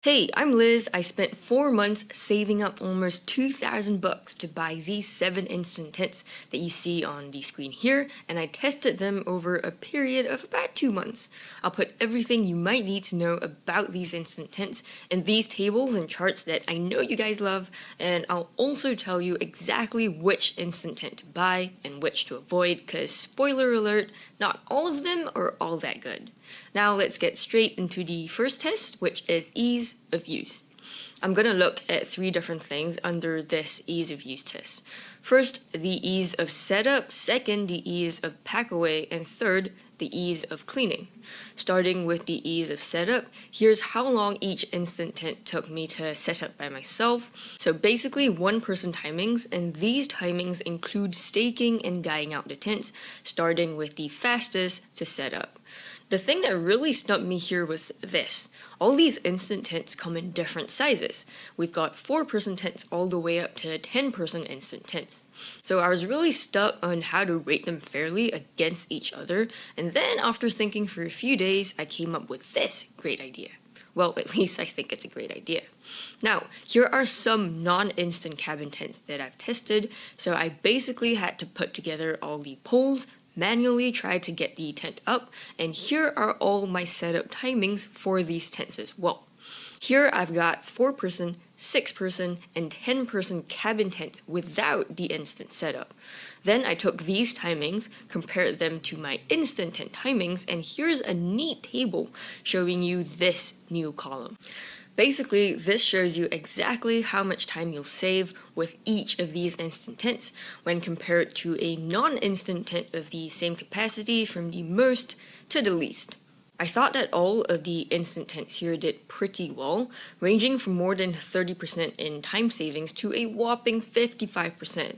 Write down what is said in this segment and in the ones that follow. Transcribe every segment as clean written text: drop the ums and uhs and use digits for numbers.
Hey, I'm Liz. I spent 4 months saving up almost 2,000 bucks to buy these 7 instant tints that you see on the screen here, and I tested them over a period of about 2 months. I'll put everything you might need to know about these instant tints in these tables and charts that I know you guys love, and I'll also tell you exactly which instant tint to buy and which to avoid, because spoiler alert, not all of them are all that good. Now let's get straight into the first test, which is ease of use. I'm going to look at 3 different things under this ease of use test. First, the ease of setup, second, the ease of pack away, and third, the ease of cleaning. Starting with the ease of setup, here's how long each instant tint took me to set up by myself. So basically 1-person timings, and these timings include staking and guying out the tints, starting with the fastest to set up. The thing that really stumped me here was this. All these instant tints come in different sizes. We've got 4-person tints all the way up to 10-person instant tints. So I was really stuck on how to rate them fairly against each other, and then after thinking for a few days, I came up with this great idea. Well, at least I think it's a great idea. Now, here are some non-instant cabin tints that I've tested, so I basically had to put together all the polls, manually try to get the tent up, and here are all my setup timings for these tents as well. Here I've got 4-person, 6-person, and 10-person cabin tents without the instant setup. Then I took these timings, compared them to my instant tent timings, and here's a neat table showing you this new column. Basically, this shows you exactly how much time you'll save with each of these instant tints when compared to a non-instant tint of the same capacity from the most to the least. I thought that all of the instant tints here did pretty well, ranging from more than 30% in time savings to a whopping 55%.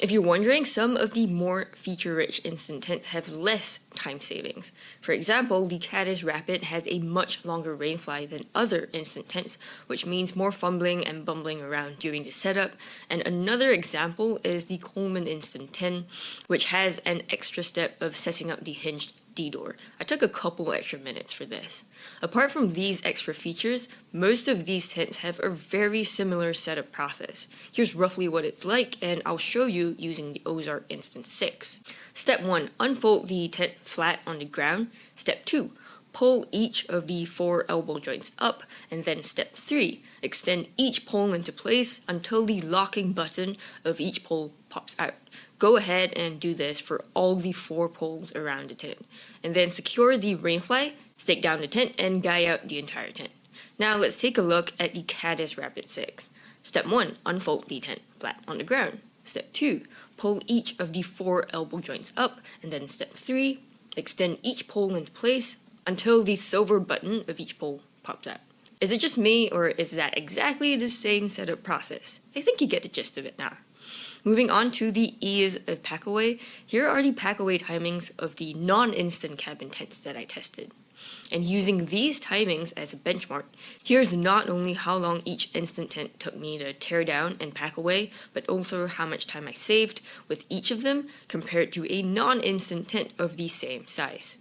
If you're wondering, some of the more feature-rich instant tints have less time savings. For example, the Caddis Rapid has a much longer rainfly than other instant tints, which means more fumbling and bumbling around during the setup. And another example is the Coleman Instant 10, which has an extra step of setting up the hinged D-door. I took a couple extra minutes for this. Apart from these extra features, most of these tints have a very similar setup process. Here's roughly what it's like, and I'll show you using the Ozark Instant 6. Step 1. Unfold the tint flat on the ground. Step 2. Pull each of the 4 elbow joints up, and then step 3. Extend each pole into place until the locking button of each pole pops out. Go ahead and do this for all the 4 poles around the tent. And then secure the rainfly, stake down the tent, and guy out the entire tent. Now let's take a look at the Caddis Rapid 6. Step 1. Unfold the tent flat on the ground. Step 2. Pull each of the 4 elbow joints up, and then step 3. Extend each pole into place until the silver button of each pole pops out. Is it just me, or is that exactly the same setup process? I think you get the gist of it now. Moving on to the ease of pack away, here are the pack away timings of the non-instant cabin tents that I tested. And using these timings as a benchmark, here's not only how long each instant tent took me to tear down and pack away, but also how much time I saved with each of them compared to a non-instant tent of the same size.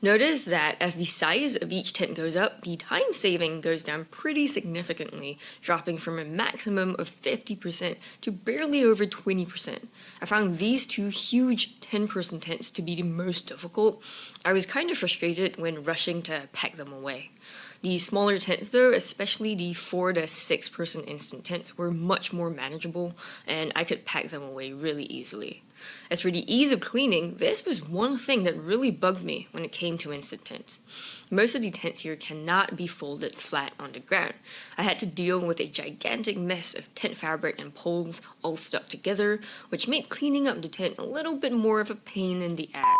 Notice that as the size of each tent goes up, the time saving goes down pretty significantly, dropping from a maximum of 50% to barely over 20%. I found these 2 huge 10-person tents to be the most difficult. I was kind of frustrated when rushing to pack them away. The smaller tents though, especially the 4 to 6-person instant tents, were much more manageable, and I could pack them away really easily. As for the ease of cleaning, this was one thing that really bugged me when it came to instant tents. Most of the tents here cannot be folded flat on the ground. I had to deal with a gigantic mess of tent fabric and poles all stuck together, which made cleaning up the tent a little bit more of a pain in the ass.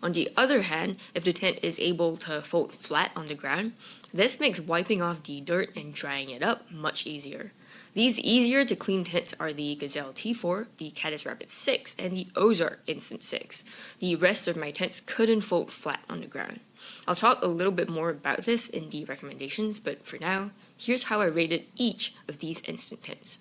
On the other hand, if the tent is able to fold flat on the ground, this makes wiping off the dirt and drying it up much easier. These easier to clean tents are the Gazelle T4, the Caddis Rapid 6, and the Ozark Instant 6. The rest of my tents couldn't fold flat on the ground. I'll talk a little bit more about this in the recommendations, but for now, here's how I rated each of these instant tents.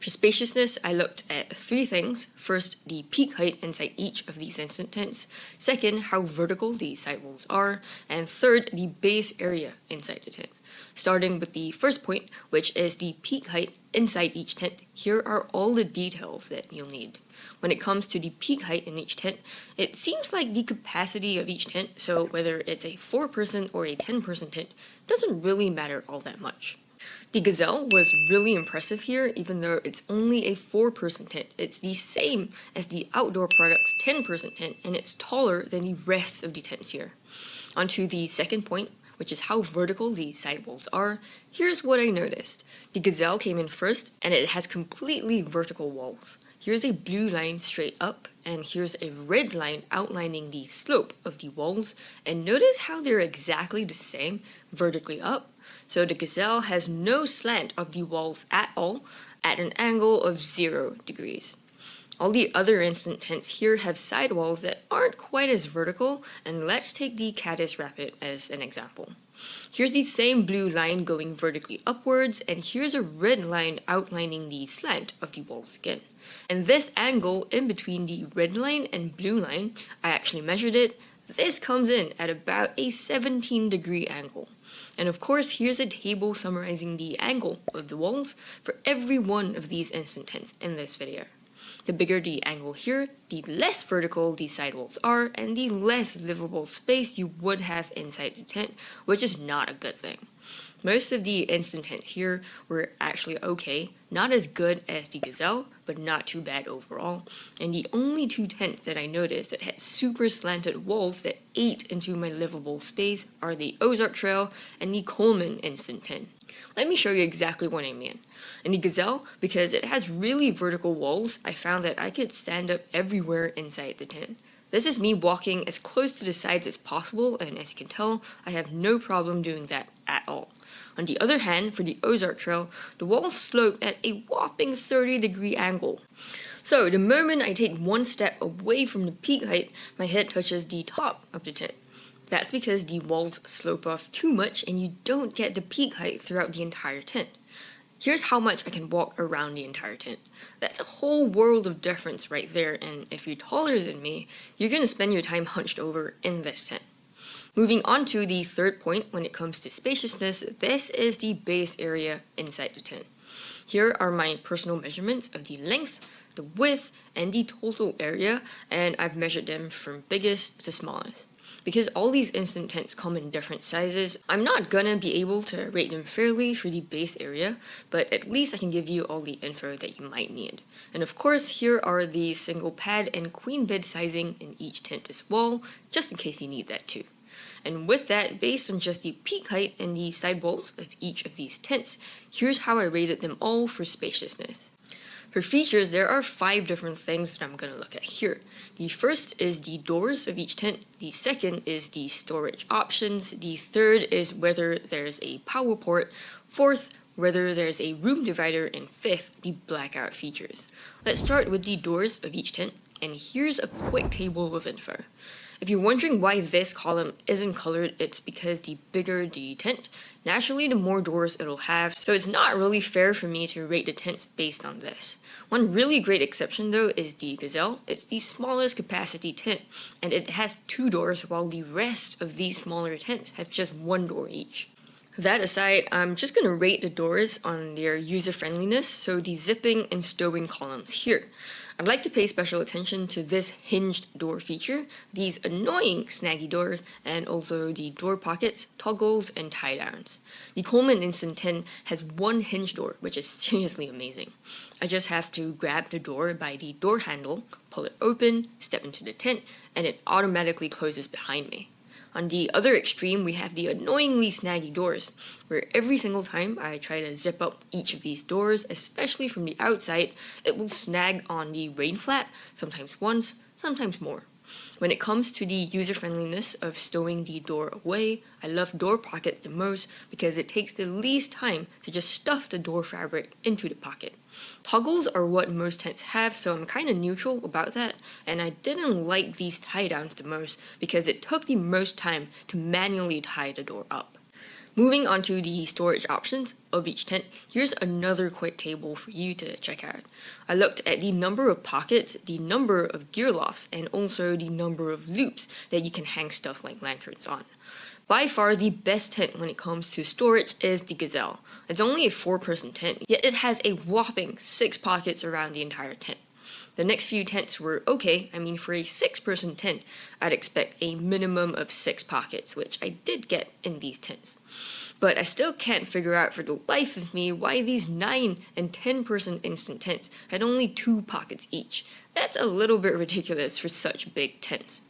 For spaciousness, I looked at 3 things. First, the peak height inside each of these instant tents. Second, how vertical the sidewalls are. And third, the base area inside the tent. Starting with the first point, which is the peak height inside each tent, here are all the details that you'll need. When it comes to the peak height in each tent, it seems like the capacity of each tent, so whether it's a 4-person or a 10-person tent, doesn't really matter all that much. The Gazelle was really impressive here, even though it's only a 4-person tent. It's the same as the Outdoor Products 10-person tent, and it's taller than the rest of the tents here. Onto the second point, which is how vertical the sidewalls are. Here's what I noticed. The Gazelle came in first, and it has completely vertical walls. Here's a blue line straight up, and here's a red line outlining the slope of the walls, and notice how they're exactly the same vertically up. So the Gazelle has no slant of the walls at all, at an angle of 0 degrees. All the other instant tents here have sidewalls that aren't quite as vertical, and let's take the Caddis Rapid as an example. Here's the same blue line going vertically upwards, and here's a red line outlining the slant of the walls again. And this angle in between the red line and blue line, I actually measured it, this comes in at about a 17-degree angle. And of course, here's a table summarizing the angle of the walls for every one of these instant tents in this video. The bigger the angle here, the less vertical the sidewalls are, and the less livable space you would have inside the tent, which is not a good thing. Most of the instant tents here were actually okay, not as good as the Gazelle, but not too bad overall. And the only 2 tents that I noticed that had super slanted walls that ate into my livable space are the Ozark Trail and the Coleman instant tent. Let me show you exactly what I mean. In the Gazelle, because it has really vertical walls, I found that I could stand up everywhere inside the tent. This is me walking as close to the sides as possible, and as you can tell, I have no problem doing that at all. On the other hand, for the Ozark Trail, the walls slope at a whopping 30-degree angle. So the moment I take one step away from the peak height, my head touches the top of the tent. That's because the walls slope off too much and you don't get the peak height throughout the entire tent. Here's how much I can walk around the entire tent. That's a whole world of difference right there, and if you're taller than me, you're going to spend your time hunched over in this tent. Moving on to the third point when it comes to spaciousness, this is the base area inside the tent. Here are my personal measurements of the length, the width, and the total area, and I've measured them from biggest to smallest. Because all these instant tents come in different sizes, I'm not gonna be able to rate them fairly for the base area, but at least I can give you all the info that you might need. And of course, here are the single pad and queen bed sizing in each tent as well, just in case you need that too. And with that, based on just the peak height and the side walls of each of these tents, here's how I rated them all for spaciousness. For features, there are 5 different things that I'm going to look at here. The first is the doors of each tent, the second is the storage options, the third is whether there's a power port, fourth, whether there's a room divider, and fifth, the blackout features. Let's start with the doors of each tent, and here's a quick table of info. If you're wondering why this column isn't colored, it's because the bigger the tent, naturally the more doors it'll have, so it's not really fair for me to rate the tents based on this. One really great exception though is the Gazelle. It's the smallest capacity tent, and it has 2 doors while the rest of these smaller tents have just 1 door each. That aside, I'm just going to rate the doors on their user-friendliness, so the zipping and stowing columns here. I'd like to pay special attention to this hinged door feature, these annoying snaggy doors, and also the door pockets, toggles, and tie-downs. The Coleman Instant 10 has 1 hinge door, which is seriously amazing. I just have to grab the door by the door handle, pull it open, step into the tent, and it automatically closes behind me. On the other extreme, we have the annoyingly snaggy doors, where every single time I try to zip up each of these doors, especially from the outside, it will snag on the rain flat, sometimes once, sometimes more. When it comes to the user-friendliness of stowing the door away, I love door pockets the most because it takes the least time to just stuff the door fabric into the pocket. Toggles are what most tents have, so I'm kind of neutral about that, and I didn't like these tie-downs the most because it took the most time to manually tie the door up. Moving on to the storage options of each tent, here's another quick table for you to check out. I looked at the number of pockets, the number of gear lofts, and also the number of loops that you can hang stuff like lanterns on. By far the best tent when it comes to storage is the Gazelle. It's only a 4-person tent, yet it has a whopping 6 pockets around the entire tent. The next few tents were okay. I mean, for a 6-person tent, I'd expect a minimum of 6 pockets, which I did get in these tents. But I still can't figure out for the life of me why these 9 and 10-person instant tents had only 2 pockets each. That's a little bit ridiculous for such big tents.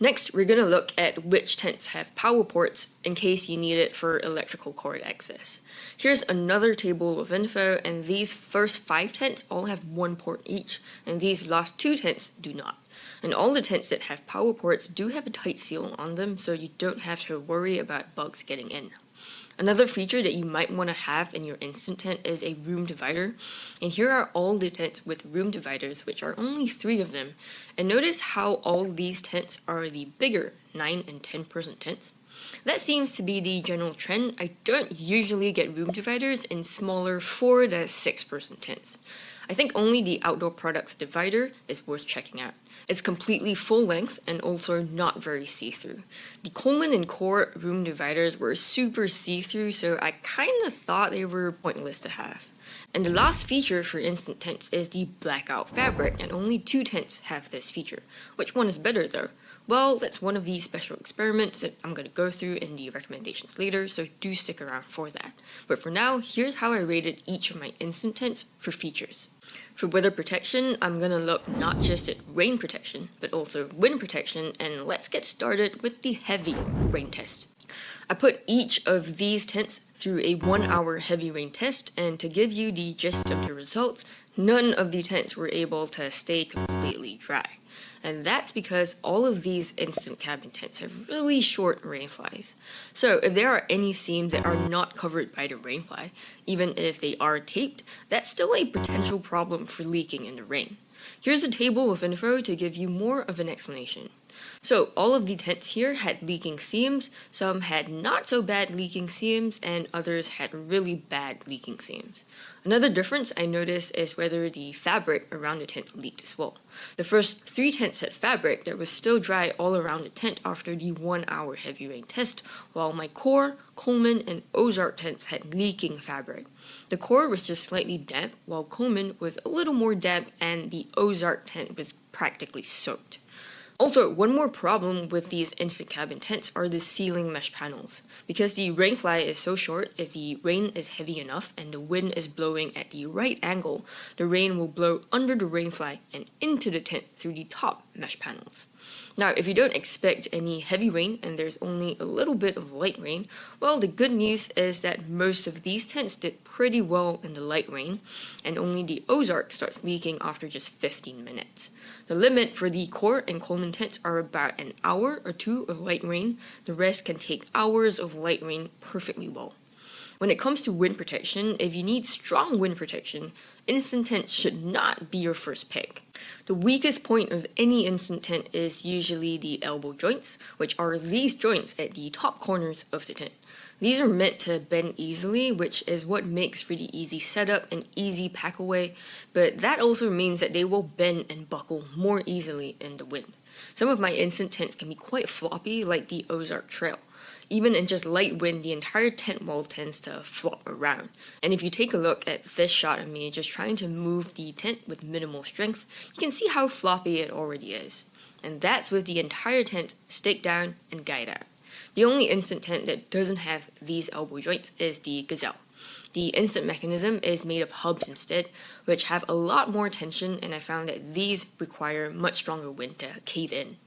Next, we're going to look at which tents have power ports in case you need it for electrical cord access. Here's another table of info, and these first 5 tents all have 1 port each, and these last 2 tents do not. And all the tents that have power ports do have a tight seal on them, so you don't have to worry about bugs getting in. Another feature that you might want to have in your instant tent is a room divider. And here are all the tents with room dividers, which are only 3 of them. And notice how all these tents are the bigger 9 and 10-person tents. That seems to be the general trend. I don't usually get room dividers in smaller 4 to 6-person tents. I think only the Outdoor Products divider is worth checking out. It's completely full length and also not very see-through. The Coleman and Core room dividers were super see-through, so I kinda thought they were pointless to have. And the last feature for instant tents is the blackout fabric, and only 2 tents have this feature. Which one is better though? Well, that's one of these special experiments that I'm going to go through in the recommendations later, so do stick around for that. But for now, here's how I rated each of my instant tents for features. For weather protection, I'm going to look not just at rain protection, but also wind protection, and let's get started with the heavy rain test. I put each of these tents through a 1-hour heavy rain test, and to give you the gist of the results, none of the tents were able to stay completely dry. And that's because all of these instant cabin tents have really short rainflies. So if there are any seams that are not covered by the rainfly, even if they are taped, that's still a potential problem for leaking in the rain. Here's a table of info to give you more of an explanation. So all of the tents here had leaking seams, some had not so bad leaking seams, and others had really bad leaking seams. Another difference I noticed is whether the fabric around the tent leaked as well. The first 3 tents had fabric that was still dry all around the tent after the 1-hour heavy rain test, while my Core, Coleman, and Ozark tents had leaking fabric. The Core was just slightly damp, while Coleman was a little more damp, and the Ozark tent was practically soaked. Also, one more problem with these instant cabin tents are the ceiling mesh panels. Because the rainfly is so short, if the rain is heavy enough and the wind is blowing at the right angle, the rain will blow under the rainfly and into the tent through the top mesh panels. Now, if you don't expect any heavy rain and there's only a little bit of light rain, well, the good news is that most of these tents did pretty well in the light rain, and only the Ozark starts leaking after just 15 minutes. The limit for the Core and Coleman tents are about an hour or 2 of light rain. The rest can take hours of light rain perfectly well. When it comes to wind protection, if you need strong wind protection, instant tents should not be your first pick. The weakest point of any instant tent is usually the elbow joints, which are these joints at the top corners of the tent. These are meant to bend easily, which is what makes for the easy setup and easy pack away, but that also means that they will bend and buckle more easily in the wind. Some of my instant tents can be quite floppy, like the Ozark Trail. Even in just light wind, the entire tent wall tends to flop around. And if you take a look at this shot of me just trying to move the tent with minimal strength, you can see how floppy it already is. And that's with the entire tent staked down and guyed out. The only instant tent that doesn't have these elbow joints is the Gazelle. The instant mechanism is made of hubs instead, which have a lot more tension, and I found that these require much stronger wind to cave in.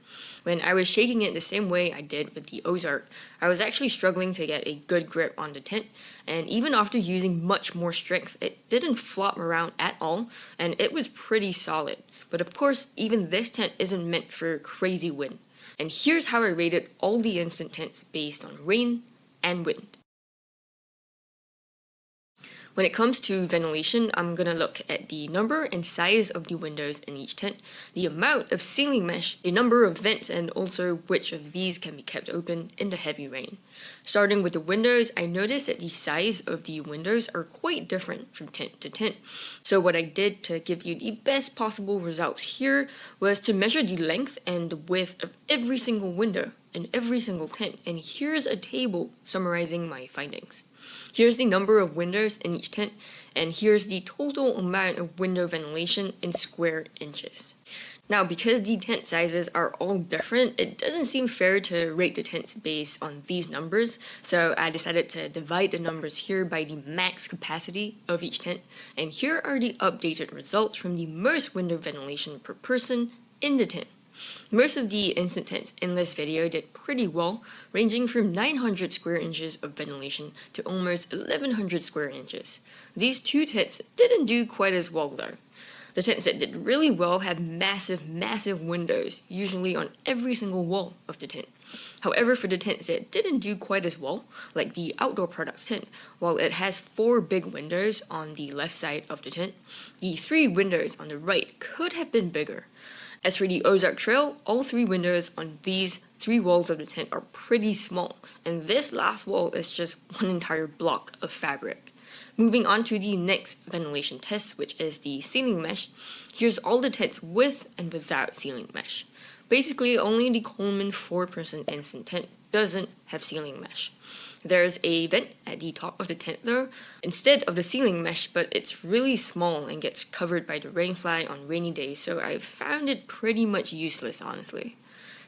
When I was shaking it the same way I did with the Ozark, I was actually struggling to get a good grip on the tent, and even after using much more strength, it didn't flop around at all, and it was pretty solid. But of course, even this tent isn't meant for crazy wind. And here's how I rated all the instant tents based on rain and wind. When it comes to ventilation, I'm going to look at the number and size of the windows in each tent, the amount of ceiling mesh, the number of vents, and also which of these can be kept open in the heavy rain. Starting with the windows, I noticed that the size of the windows are quite different from tent to tent. So what I did to give you the best possible results here was to measure the length and the width of every single window in every single tent, and here's a table summarizing my findings. Here's the number of windows in each tent, and here's the total amount of window ventilation in square inches. Now, because the tent sizes are all different, it doesn't seem fair to rate the tents based on these numbers, so I decided to divide the numbers here by the max capacity of each tent, and here are the updated results from the most window ventilation per person in the tent. Most of the instant tents in this video did pretty well, ranging from 900 square inches of ventilation to almost 1100 square inches. These two tents didn't do quite as well though. The tents that did really well had massive windows, usually on every single wall of the tent. However, for the tents that didn't do quite as well, like the outdoor products tent, while it has 4 big windows on the left side of the tent, the 3 windows on the right could have been bigger. As for the Ozark Trail, all 3 windows on these 3 walls of the tent are pretty small, and this last wall is just one entire block of fabric. Moving on to the next ventilation test, which is the ceiling mesh, here's all the tents with and without ceiling mesh. Basically, only the Coleman 4-person instant tent doesn't have ceiling mesh. There's a vent at the top of the tent though, instead of the ceiling mesh, but it's really small and gets covered by the rainfly on rainy days, so I've found it pretty much useless honestly.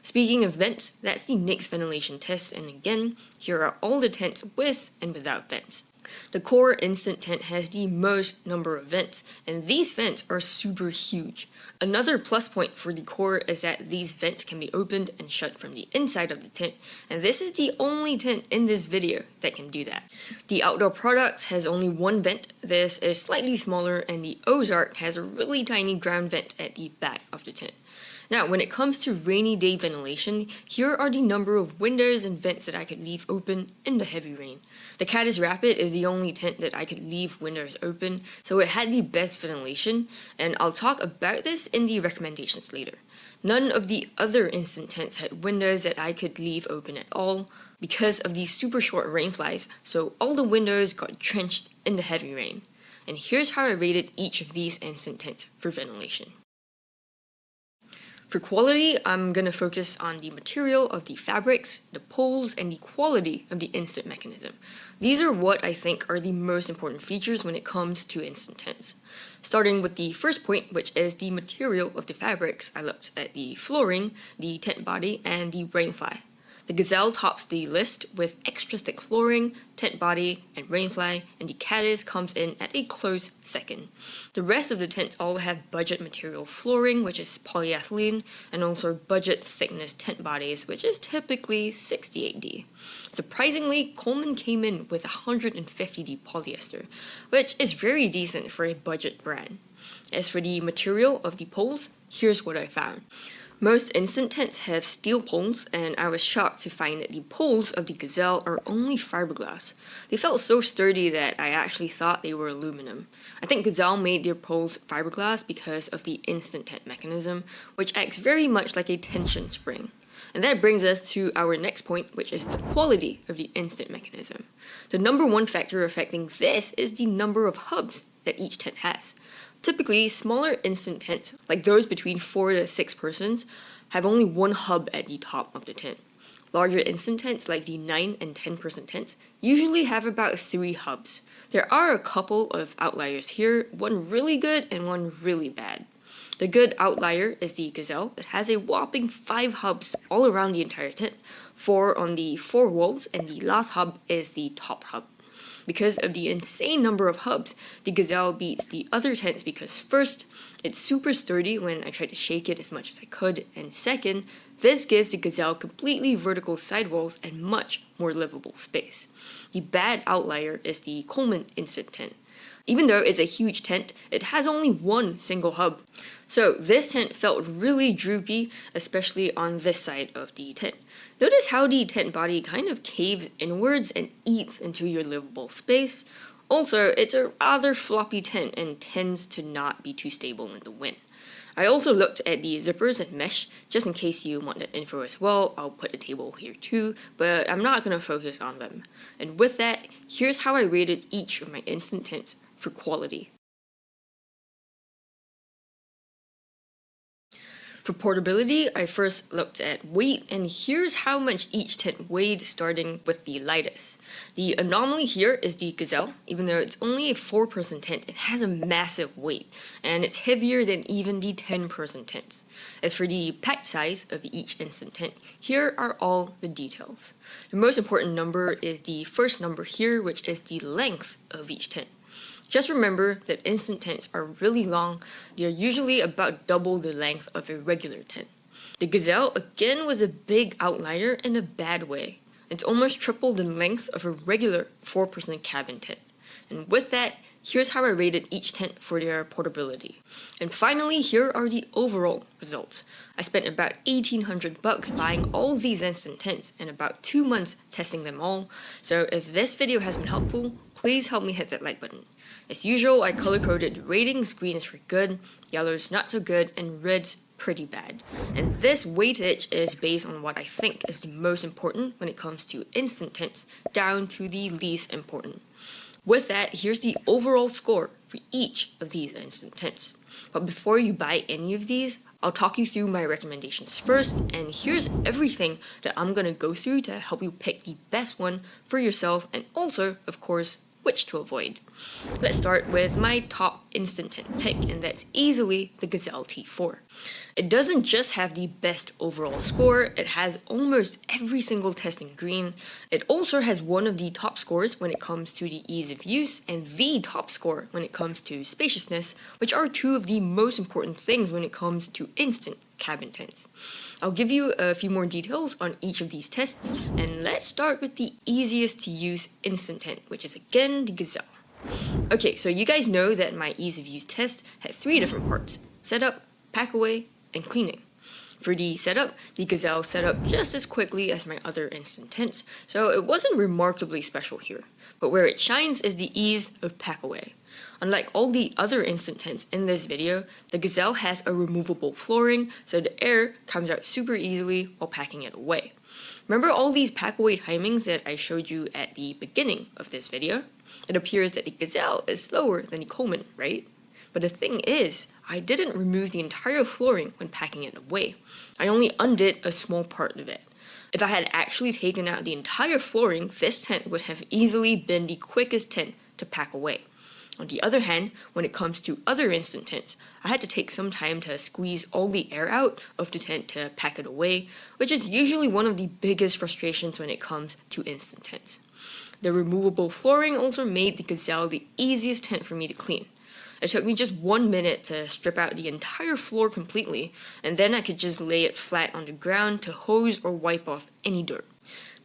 Speaking of vents, that's the next ventilation test, and again, here are all the tents with and without vents. The core instant tent has the most number of vents, and these vents are super huge. Another plus point for the core is that these vents can be opened and shut from the inside of the tent, and this is the only tent in this video that can do that. The outdoor products has only 1 vent. This is slightly smaller, and the Ozark has a really tiny ground vent at the back of the tent. Now, when it comes to rainy day ventilation, here are the number of windows and vents that I could leave open in the heavy rain. The Caddis Rapid is the only tent that I could leave windows open, so it had the best ventilation, and I'll talk about this in the recommendations later. None of the other instant tents had windows that I could leave open at all because of the super short rainflies, so all the windows got drenched in the heavy rain. And here's how I rated each of these instant tents for ventilation. For quality, I'm going to focus on the material of the fabrics, the poles, and the quality of the instant mechanism. These are what I think are the most important features when it comes to instant tents. Starting with the first point, which is the material of the fabrics, I looked at the flooring, the tent body, and the rainfly. The Gazelle tops the list with extra thick flooring, tent body, and rainfly, and the Caddis comes in at a close second. The rest of the tents all have budget material flooring, which is polyethylene, and also budget thickness tent bodies, which is typically 68D. Surprisingly, Coleman came in with 150D polyester, which is very decent for a budget brand. As for the material of the poles, here's what I found. Most instant tents have steel poles, and I was shocked to find that the poles of the Gazelle are only fiberglass. They felt so sturdy that I actually thought they were aluminum. I think Gazelle made their poles fiberglass because of the instant tent mechanism, which acts very much like a tension spring. And that brings us to our next point, which is the quality of the instant mechanism. The number 1 factor affecting this is the number of hubs that each tent has. Typically, smaller instant tents, like those between 4 to 6 persons, have only 1 hub at the top of the tent. Larger instant tents, like the 9 and 10 person tents, usually have about 3 hubs. There are a couple of outliers here, one really good and one really bad. The good outlier is the Gazelle. It has a whopping 5 hubs all around the entire tent, 4 on the 4 walls, and the last hub is the top hub. Because of the insane number of hubs, the Gazelle beats the other tents because first, it's super sturdy when I tried to shake it as much as I could, and second, this gives the Gazelle completely vertical sidewalls and much more livable space. The bad outlier is the Coleman instant tent. Even though it's a huge tent, it has only 1 single hub. So this tent felt really droopy, especially on this side of the tent. Notice how the tent body kind of caves inwards and eats into your livable space. Also, it's a rather floppy tint and tends to not be too stable in the wind. I also looked at the zippers and mesh, just in case you want that info as well. I'll put a table here too, but I'm not going to focus on them. And with that, here's how I rated each of my instant tints for quality. For portability, I first looked at weight, and here's how much each tint weighed, starting with the lightest. The anomaly here is the Gazelle. Even though it's only a 4-person tint, it has a massive weight, and it's heavier than even the 10-person tints. As for the pack size of each instant tint, here are all the details. The most important number is the first number here, which is the length of each tint. Just remember that instant tints are really long. They are usually about double the length of a regular tint. The Gazelle again was a big outlier in a bad way. It's almost triple the length of a regular 4-person cabin tint. And with that, here's how I rated each tint for their portability. And finally, here are the overall results. I spent about $1,800 buying all these instant tints and about 2 months testing them all. So if this video has been helpful, please help me hit that like button. As usual, I color-coded the ratings. Green is for good, yellow is not so good, and red's pretty bad. And this weightage is based on what I think is the most important when it comes to instant tints, down to the least important. With that, here's the overall score for each of these instant tints. But before you buy any of these, I'll talk you through my recommendations first, and here's everything that I'm going to go through to help you pick the best one for yourself, and also, of course, which to avoid. Let's start with my top instant tint pick, and that's easily the Gazelle T4. It doesn't just have the best overall score, it has almost every single test in green. It also has one of the top scores when it comes to the ease of use, and the top score when it comes to spaciousness, which are two of the most important things when it comes to instant cabin tints. I'll give you a few more details on each of these tests, and let's start with the easiest to use instant tint, which is again the Gazelle. Okay, so you guys know that my ease of use test had 3 different parts: setup, pack away, and cleaning. For the setup, the Gazelle set up just as quickly as my other instant tints, so it wasn't remarkably special here. But where it shines is the ease of pack away. Unlike all the other instant tints in this video, the Gazelle has a removable flooring, so the air comes out super easily while packing it away. Remember all these pack away timings that I showed you at the beginning of this video? It appears that the Gazelle is slower than the Coleman, right? But the thing is, I didn't remove the entire flooring when packing it away. I only undid a small part of it. If I had actually taken out the entire flooring, this tint would have easily been the quickest tint to pack away. On the other hand, when it comes to other instant tints, I had to take some time to squeeze all the air out of the tint to pack it away, which is usually one of the biggest frustrations when it comes to instant tints. The removable flooring also made the Gazelle the easiest tint for me to clean. It took me just 1 minute to strip out the entire floor completely, and then I could just lay it flat on the ground to hose or wipe off any dirt.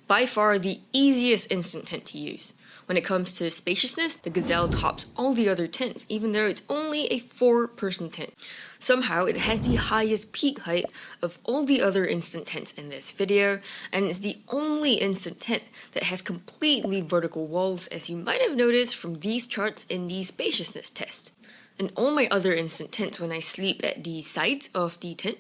By far the easiest instant tint to use. When it comes to spaciousness, the Gazelle tops all the other tints, even though it's only a 4-person tint. Somehow, it has the highest peak height of all the other instant tints in this video, and it's the only instant tint that has completely vertical walls, as you might have noticed from these charts in the spaciousness test. In all my other instant tints, when I sleep at the sides of the tint,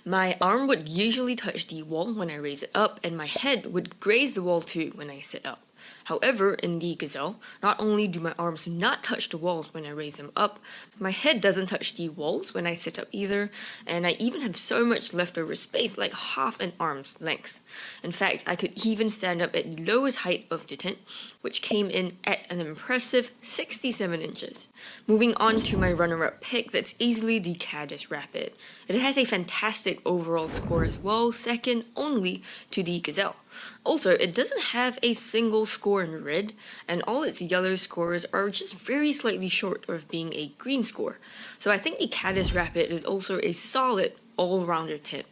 my arm would usually touch the wall when I raise it up, and my head would graze the wall too when I sit up. However, in the Gazelle, not only do my arms not touch the walls when I raise them up, my head doesn't touch the walls when I sit up either, and I even have so much leftover space, like half an arm's length. In fact, I could even stand up at the lowest height of the tent, which came in at an impressive 67 inches. Moving on to my runner-up pick, that's easily the Caddis Rapid. It has a fantastic overall score as well, second only to the Gazelle. Also, it doesn't have a single score in red, and all its yellow scores are just very slightly short of being a green score. So I think the Caddis Rapid is also a solid all-rounder tint.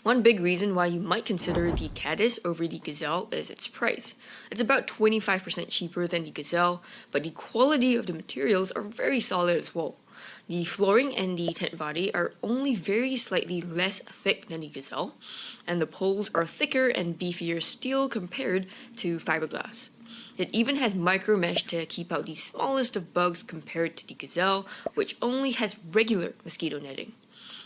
One big reason why you might consider the Caddis over the Gazelle is its price. It's about 25% cheaper than the Gazelle, but the quality of the materials are very solid as well. The flooring and the tent body are only very slightly less thick than the Gazelle, and the poles are thicker and beefier steel compared to fiberglass. It even has micro mesh to keep out the smallest of bugs compared to the Gazelle, which only has regular mosquito netting.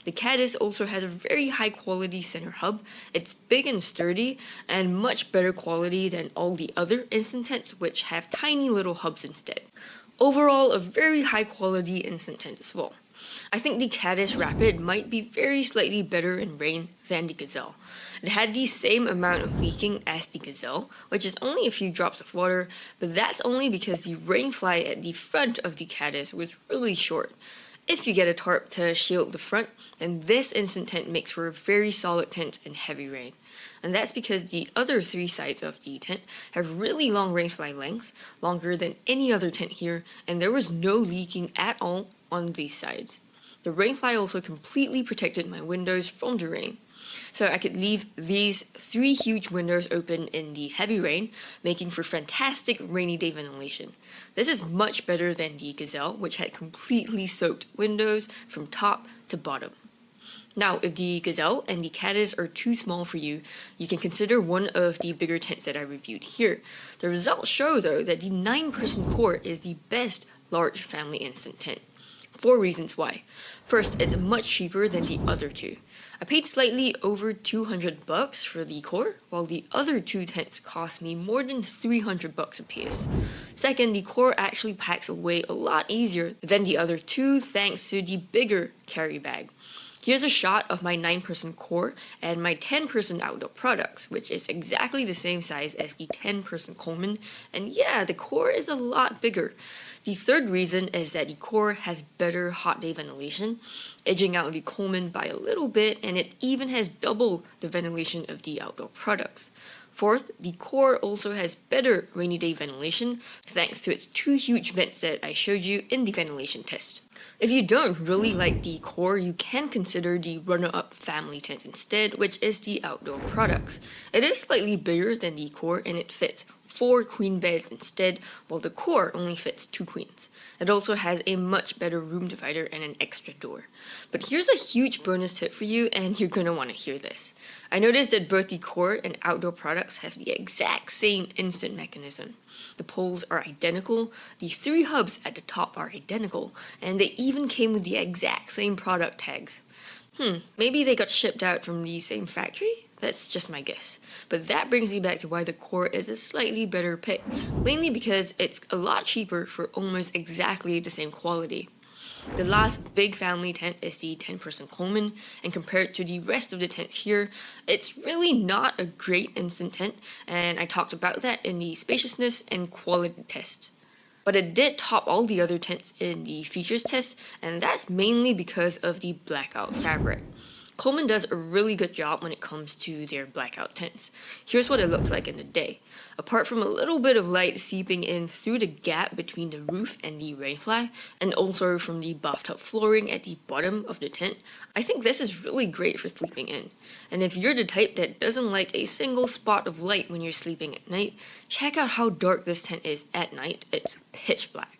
The Caddis also has a very high quality center hub. It's big and sturdy and much better quality than all the other instant tents, which have tiny little hubs instead. Overall, a very high quality instant tent as well. I think the Caddis Rapid might be very slightly better in rain than the Gazelle. It had the same amount of leaking as the Gazelle, which is only a few drops of water, but that's only because the rainfly at the front of the Caddis was really short. If you get a tarp to shield the front, then this instant tent makes for a very solid tent in heavy rain. And that's because the other three sides of the tent have really long rainfly lengths, longer than any other tent here, and there was no leaking at all on these sides. The rainfly also completely protected my windows from the rain. So I could leave these three huge windows open in the heavy rain, making for fantastic rainy day ventilation. This is much better than the Gazelle, which had completely soaked windows from top to bottom. Now, if the Gazelle and the Caddis are too small for you, you can consider one of the bigger tents that I reviewed here. The results show, though, that the 9-person core is the best large family instant tent. 4 reasons why. First, it's much cheaper than the other two. I paid slightly over $200 for the core, while the other two tents cost me more than $300 a piece. Second, the core actually packs away a lot easier than the other two thanks to the bigger carry bag. Here's a shot of my 9-person core and my 10-person outdoor products, which is exactly the same size as the 10-person Coleman, and yeah, the core is a lot bigger. The third reason is that the core has better hot day ventilation, edging out the Coleman by a little bit, and it even has double the ventilation of the outdoor products. Fourth, the core also has better rainy day ventilation thanks to its 2 huge vents that I showed you in the ventilation test. If you don't really like the core, you can consider the runner-up family tent instead, which is the outdoor products. It is slightly bigger than the core and it fits 4 queen beds instead, while the core only fits 2 queens. It also has a much better room divider and an extra door. But here's a huge bonus tip for you, and you're gonna want to hear this. I noticed that both the core and outdoor products have the exact same instant mechanism. The poles are identical, the 3 hubs at the top are identical, and they even came with the exact same product tags. Maybe they got shipped out from the same factory? That's just my guess. But that brings me back to why the core is a slightly better pick, mainly because it's a lot cheaper for almost exactly the same quality. The last big family tent is the 10-person Coleman, and compared to the rest of the tents here, it's really not a great instant tent, and I talked about that in the spaciousness and quality test. But it did top all the other tents in the features test, and that's mainly because of the blackout fabric. Coleman does a really good job when it comes to their blackout tents. Here's what it looks like in the day. Apart from a little bit of light seeping in through the gap between the roof and the rainfly, and also from the bathtub flooring at the bottom of the tent, I think this is really great for sleeping in. And if you're the type that doesn't like a single spot of light when you're sleeping at night, check out how dark this tent is at night. It's pitch black.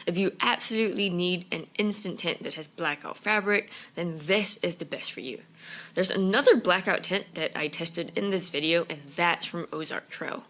If you absolutely need an instant tent that has blackout fabric, then this is the best for you. There's another blackout tent that I tested in this video, and that's from Ozark Trail.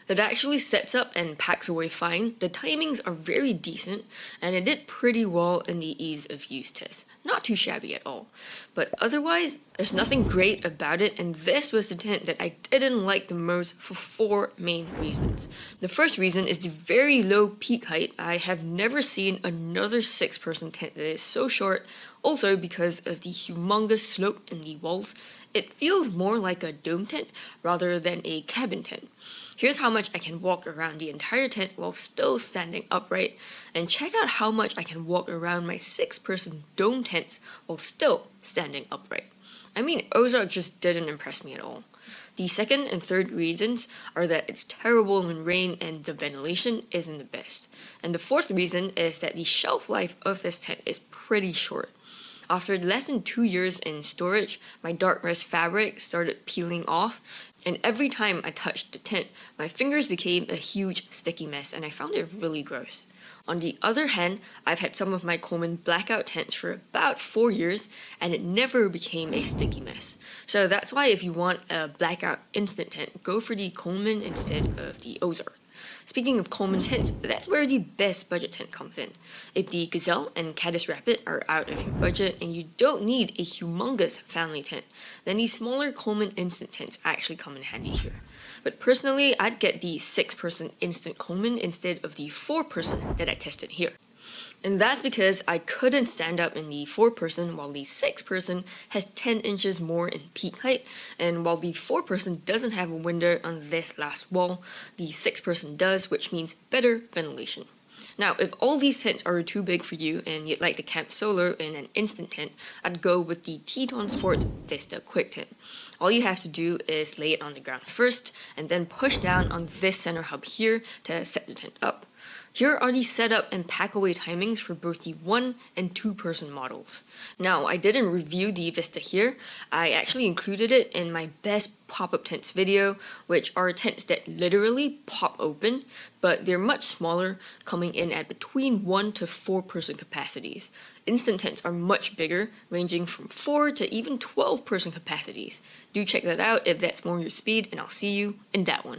It actually sets up and packs away fine. The timings are very decent, and it did pretty well in the ease of use test. Not too shabby at all. But otherwise, there's nothing great about it, and this was the tent that I didn't like the most for 4 main reasons. The first reason is the very low peak height. I have never seen another 6-person tent that is so short. Also, because of the humongous slope in the walls, it feels more like a dome tent rather than a cabin tent. Here's how much I can walk around the entire tent while still standing upright, and check out how much I can walk around my 6-person dome tents while still standing upright. I mean, Ozark just didn't impress me at all. The second and third reasons are that it's terrible in rain and the ventilation isn't the best. And the fourth reason is that the shelf life of this tent is pretty short. After less than 2 years in storage, my dark rust fabric started peeling off, and every time I touched the tent, my fingers became a huge sticky mess, and I found it really gross. On the other hand, I've had some of my Coleman blackout tents for about 4 years, and it never became a sticky mess. So that's why if you want a blackout instant tent, go for the Coleman instead of the Ozark. Speaking of Coleman tents, that's where the best budget tent comes in. If the Gazelle and Caddis Rapid are out of your budget and you don't need a humongous family tent, then the smaller Coleman instant tents actually come in handy here. But personally, I'd get the 6-person instant Coleman instead of the 4-person that I tested here. And that's because I couldn't stand up in the 4-person while the 6-person has 10 inches more in peak height, and while the 4-person doesn't have a window on this last wall, the 6-person does, which means better ventilation. Now, if all these tents are too big for you and you'd like to camp solo in an instant tent, I'd go with the Teton Sports Vista Quick Tent. All you have to do is lay it on the ground first and then push down on this center hub here to set the tent up. Here are the setup and pack away timings for both the 1 and 2-person models. Now, I didn't review the Vista here. I actually included it in my best pop-up tents video, which are tents that literally pop open, but they're much smaller, coming in at between 1 to 4-person capacities. Instant tents are much bigger, ranging from 4 to even 12-person capacities. Do check that out if that's more your speed, and I'll see you in that one.